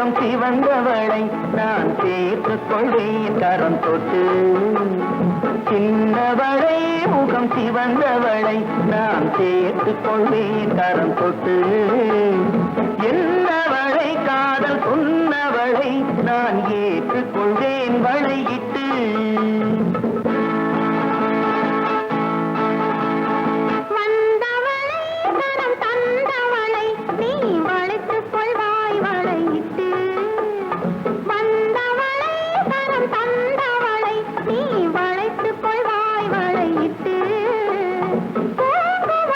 முகம் சிவந்தவளை நான் சேர்த்துக் கொள்வேன் கரம் தொட்டு. சின்னவளை முகம் சிவந்தவளை நான் சேர்த்துக் கொள்வேன் கரம் தொட்டு. என்னவளை காதல் சொன்னவளை நான் ஏற்றுக் கொள்வேன் வளையிட்டு.